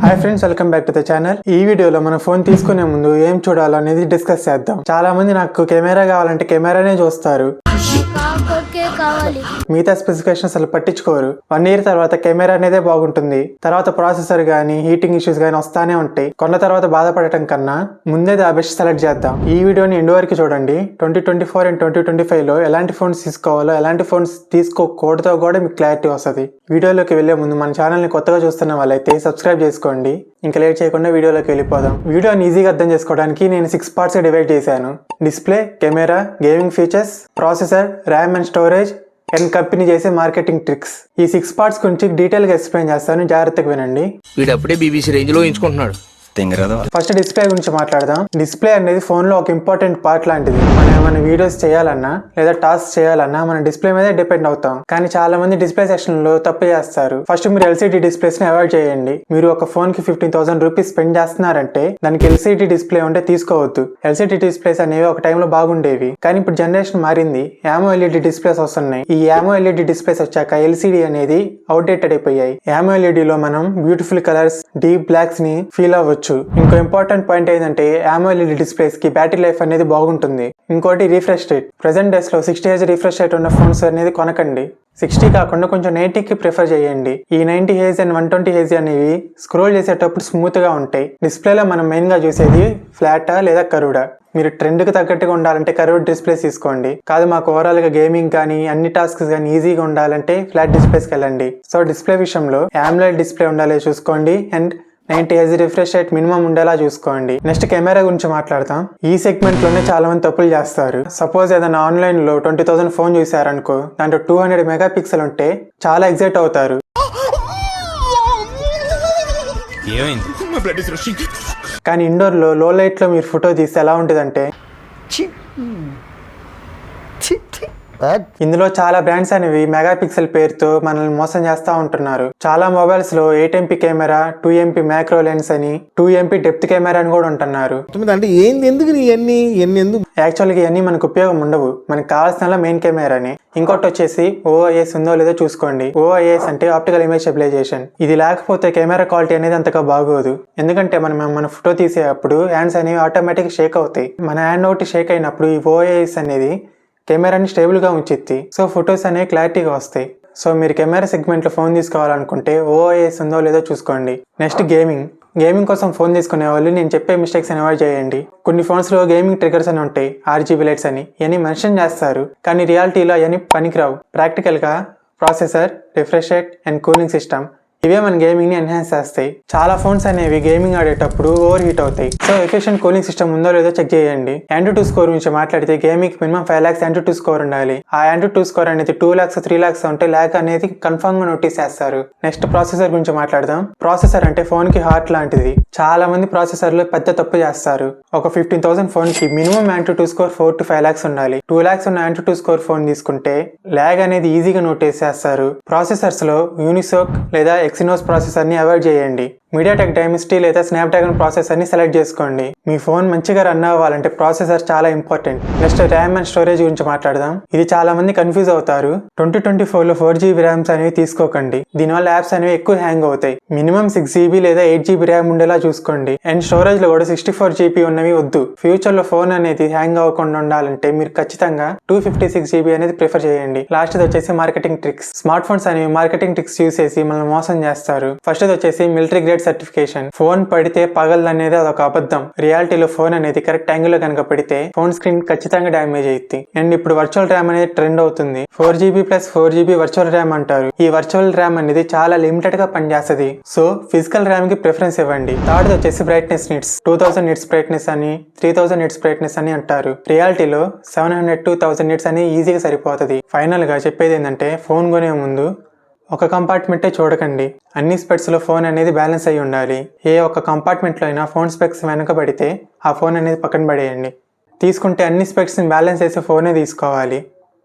Hi friends, welcome back to the channel. ఈ వీడియోలో మన ఫోన్ తీసుకునే ముందు ఏం చూడాలనేది డిస్కస్ చేద్దాం. చాలా మంది నాకు కెమెరా కావాలంటే కెమెరానే చూస్తారు, మిగతా స్పెసిఫికేషన్స్ అసలు పట్టించుకోరు. 1 year తర్వాత కెమెరా అనేదే బాగుంటుంది, తర్వాత ప్రాసెసర్ గానీ హీటింగ్ ఇష్యూస్ గానీ వస్తానే ఉంటాయి. కొన్న తర్వాత బాధపడటం కన్నా ముందే ఆ బెస్ట్ సెలెక్ట్ చేద్దాం. ఈ వీడియోని ఎండ్ వరకు చూడండి. 2024 అండ్ 2025 లో ఎలాంటి ఫోన్స్ తీసుకోవాలో, ఎలాంటి ఫోన్స్ తీసుకోకూడదో కూడా మీకు క్లారిటీ వస్తుంది. వీడియోలోకి వెళ్లే ముందు మన ఛానల్ ని కొత్తగా చూస్తున్న వాళ్ళైతే సబ్స్క్రైబ్ చేసుకోండి. ఇంకా లేట్ చేయకుండా వీడియోలోకి వెళ్ళిపోదాం. వీడియోని ఈజీగా అర్థం చేసుకోవడానికి నేను 6 parts డివైడ్ చేశాను. Display, camera, gaming features, processor, RAM and storage and company చేసే మార్కెటింగ్ ట్రిక్స్. ఈ 6 parts గురించి డీటెయిల్ గా ఎక్స్ప్లెయిన్ చేస్తాను, జాగ్రత్తగా వినండి. వీడప్పుడే బీబీసీ రేంజ్ లో ఎంచుకుంటున్నాడు. ఫస్ట్ డిస్ప్లే గురించి మాట్లాడదాం. డిస్ప్లే అనేది ఫోన్ లో ఒక ఇంపార్టెంట్ పార్ట్ లాంటిది. మన వీడియోస్ చేయాలన్నా లేదా టాస్క్ చేయాలన్నా మన డిస్ప్లే మీద డిపెండ్ అవుతాం. కానీ చాలా మంది డిస్ప్లే సెక్షన్ లో తప్పు చేస్తారు. ఫస్ట్ మీరు ఎల్సీడీ డిస్ప్లేస్ ని అవాయిడ్ చేయండి. మీరు ఒక ఫోన్ కి 15,000 రూపీస్ స్పెండ్ చేస్తున్నారంటే దానికి ఎల్సీడీ డిస్ప్లే ఉంటే తీసుకోవద్దు. ఎల్సీడీ డిస్ప్లేస్ అనేవి ఒక టైంలో బాగుండేవి, కానీ ఇప్పుడు జనరేషన్ మారింది. యామో ఎల్ఈడి డిస్ప్లేస్ వస్తున్నాయి. ఈ యామో ఎల్ఈడి డిస్ప్లేస్ వచ్చాక ఎల్సీడీ అనేది అవుట్డేటెడ్ అయిపోయాయి. యామో ఎల్ఈడి లో మనం బ్యూటిఫుల్ కలర్స్, డీప్ బ్లాక్స్ ని ఫీల్ అవ్వచ్చు. ఇంకో ఇంపార్టెంట్ పాయింట్ ఏంటంటే AMOLED డిస్ప్లేస్ కి బ్యాటరీ లైఫ్ అనేది బాగుంటుంది. ఇంకోటి రిఫ్రెష్ రేట్. ప్రెసెంట్ డేస్ లో 60 Hz రిఫ్రెష్ రేట్ ఉన్న ఫోన్స్ అనేది కొనకండి. 60 కాకుండా కొంచెం 90కి ప్రిఫర్ చేయండి. ఈ 90 Hz అండ్ 120 Hz అనేవి స్క్రోల్ చేసేటప్పుడు స్మూత్ గా ఉంటాయి. డిస్ప్లేలో మనం మెయిన్ గా చూసేది ఫ్లాటా లేదా కర్వ్డా. మీరు ట్రెండ్ కి తగ్గట్టుగా ఉండాలంటే కర్వ్డ్ డిస్ప్లేస్ తీసుకోండి. కాదు మాకు ఓవరాల్ గా గేమింగ్ కానీ అన్ని టాస్క్స్ కానీ ఈజీగా ఉండాలంటే ఫ్లాట్ డిస్ప్లేస్కి వెళ్ళండి. సో డిస్ప్లే విషయంలో AMOLED డిస్ప్లే ఉండాలి చూసుకోండి, and 90 Hz refresh rate minimum ఉండేలా చూసుకోండి. నెక్స్ట్ కెమెరా గురించి మాట్లాడతాం. ఈ సెగ్మెంట్ లోనే చాలా మంది తప్పులు చేస్తారు. సపోజ్ ఏదైనా ఆన్లైన్ లో 20,000 ఫోన్ చూసారనుకో, దాంట్లో 200 మెగాపిక్సెల్ ఉంటే చాలా ఎగ్జైట్ అవుతారు. కానీ ఇండోర్ లో లో లైట్ లో మీరు ఫోటో తీస్తే ఎలా ఉంటుందంటే, ఇందులో చాలా బ్రాండ్స్ అనేవి మెగాపిక్సెల్ పేరుతో మనల్ని మోసం చేస్తా ఉంటున్నారు. చాలా మొబైల్స్ లో 8MP camera, 2MP macro lens అని, 2MP డెప్త్ కెమెరా అని కూడా ఉంటున్నారు. అంటే ఎందుకు యాక్చువల్గా ఇవన్నీ మనకు ఉపయోగం ఉండవు. మనకు కావాల్సిన మెయిన్ కెమెరాని. ఇంకోటి వచ్చేసి OIS ఉందో లేదో చూసుకోండి. OIS అంటే ఆప్టికల్ ఇమేజ్ స్టెబిలైజేషన్. ఇది లేకపోతే కెమెరా క్వాలిటీ అనేది అంతగా బాగోదు. ఎందుకంటే మన ఫోటో తీసేటప్పుడు హ్యాండ్స్ అనేవి ఆటోమేటిక్ షేక్ అవుతాయి. మన హ్యాండ్ ఒకటి షేక్ అయినప్పుడు ఈ OIS అనేది కెమెరాని స్టేబుల్ గా ఉంచిద్ది. సో ఫొటోస్ అనేవి క్లారిటీగా వస్తాయి. సో మీరు కెమెరా సెగ్మెంట్ లో ఫోన్ తీసుకోవాలనుకుంటే OIS ఉందో లేదో చూసుకోండి. నెక్స్ట్ గేమింగ్ కోసం ఫోన్ తీసుకునే వాళ్ళు నేను చెప్పే మిస్టేక్స్ అని అవాయిడ్ చేయండి. కొన్ని ఫోన్స్ లో గేమింగ్ ట్రిగర్స్ అని ఉంటాయి, RGB లైట్స్ అని, ఇవన్నీ మెన్షన్ చేస్తారు. కానీ రియాలిటీలో అవన్నీ పనికిరావు. ప్రాక్టికల్ గా processor, refresh rate and cooling system ఇవే మన గేమింగ్ ని ఎన్హాన్స్ చేస్తాయి. చాలా ఫోన్స్ అనేవి గేమింగ్ ఆడేటప్పుడు ఓవర్ హీట్ అవుతాయి. సో ఎఫిషియెంట్ కూలింగ్ సిస్టమ్ ఉందో లేదో చెక్ చేయండి. AnTuTu స్కోర్ గురించి మాట్లాడితే gaming minimum 5 lakhs AnTuTu score ఉండాలి. ఆ AnTuTu స్కోర్ అనేది 2 lakhs 3 lakhs ఉంటే ల్యాక్ అనేది కన్ఫర్మ్ గా నోటీస్ చేస్తారు. నెక్స్ట్ ప్రాసెసర్ గురించి మాట్లాడదాం. ప్రాసెసర్ అంటే ఫోన్ కి హార్ట్ లాంటిది. చాలా మంది ప్రాసెసర్ లో పెద్ద తప్పు చేస్తారు. ఒక 15,000 ఫోన్ కి minimum AnTuTu score 4 to 5 lakhs ఉండాలి. 2 lakhs ఉన్న AnTuTu స్కోర్ ఫోన్ తీసుకుంటే ల్యాగ్ అనేది ఈజీగా నోటీస్ చేస్తారు. ప్రాసెసర్స్ లో యూనిసోక్ లేదా ఎక్సినోస్ ప్రాసెసర్ ని అవాయిడ్ చేయండి. మీడియాటెక్ డైమెన్సిటీ లేదా స్నాప్డ్రాగన్ ప్రాసెసర్ ని సెలెక్ట్ చేసుకోండి. మీ ఫోన్ మంచిగా రన్ అవ్వాలంటే ప్రాసెసర్ చాలా important. Next RAM and storage గురించి మాట్లాడదాం. ఇది చాలా మంది కన్ఫ్యూజ్ అవుతారు. 2024 లో 4GB ర్యామ్స్ అనేవి తీసుకోకండి. దీనివల్ల యాప్స్ అనేవి ఎక్కువ హ్యాంగ్ అవుతాయి. మినిమం 6GB లేదా 8GB ర్యామ్ ఉండేలా చూసుకోండి. అండ్ స్టోరేజ్ లో కూడా 64GB ఉన్నవి వద్దు. ఫ్యూచర్ లో ఫోన్ అనేది హ్యాంగ్ అవ్వకుండా ఉండాలంటే మీరు ఖచ్చితంగా 256GB అనేది ప్రిఫర్ చేయండి. లాస్ట్ వచ్చేసి మార్కెటింగ్ ట్రిక్స్. స్మార్ట్ ఫోన్స్ అనేవి మార్కెటింగ్ ట్రిక్స్ యూస్ చేసి మనల్ని మోసం చేస్తారు. ఫస్ట్ వచ్చేసి మిలిటరీ గ్రేడ్ సర్టిఫికేషన్. ఫోన్ పడితే పగలనేది అదొక అబద్ధం. రియాలిటీలో ఫోన్ అనేది కరెక్ట్ యాంగిల్ లో కనుక పడితే ఫోన్ స్క్రీన్ ఖచ్చితంగా డ్యామేజ్ అయ్యింది. అండ్ ఇప్పుడు వర్చువల్ ర్యామ్ అనేది ట్రెండ్ అవుతుంది. 4GB + 4GB వర్చువల్ ర్యామ్ అంటారు. ఈ వర్చువల్ ర్యామ్ అనేది చాలా లిమిటెడ్ గా పనిచేస్తుంది. సో ఫిజికల్ ర్యామ్ కి ప్రిఫరెన్స్ ఇవ్వండి. థర్డ్ వచ్చేసి బ్రైట్నెస్ నిట్స్. 2000 nits బ్రైట్నెస్ అని, 3000 nits బ్రైట్నెస్ అని అంటారు. రియాలిటీలో 700 to 1000 nits అని ఈజీగా సరిపోతుంది. ఫైనల్ గా చెప్పేది ఏంటంటే ఫోన్ కొనే ముందు ఒక కంపార్ట్మెంటే చూడకండి. అన్ని స్పెక్స్ లో ఫోన్ అనేది బ్యాలెన్స్ అయి ఉండాలి. ఏ ఒక్క కంపార్ట్మెంట్ లో అయినా ఫోన్ స్పెక్స్ వెనకబడితే ఆ ఫోన్ అనేది పక్కన పడేయండి. తీసుకుంటే అన్ని స్పెక్స్ ని బ్యాలెన్స్ చేసే ఫోనే తీసుకోవాలి.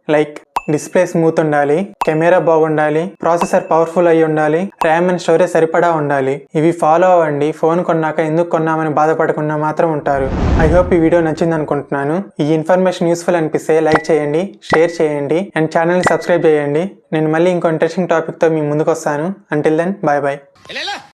లైక్ డిస్ప్లే స్మూత్ ఉండాలి, కెమెరా బాగుండాలి, ప్రాసెసర్ పవర్ఫుల్ అయి ఉండాలి, ర్యామ్ అండ్ స్టోరేజ్ సరిపడా ఉండాలి. ఇవి ఫాలో అవ్వండి. ఫోన్ కొన్నాక ఎందుకు కొన్నామని బాధపడకుండా మాత్రం ఉంటారు. ఐ హోప్ ఈ వీడియో నచ్చింది అనుకుంటున్నాను. ఈ ఇన్ఫర్మేషన్ యూస్ఫుల్ అనిపిస్తే లైక్ చేయండి, షేర్ చేయండి అండ్ ఛానల్ ని సబ్స్క్రైబ్ చేయండి. నేను మళ్ళీ ఇంకో ఇంట్రెస్టింగ్ టాపిక్ తో మీ ముందుకు వస్తాను. Until then, bye bye.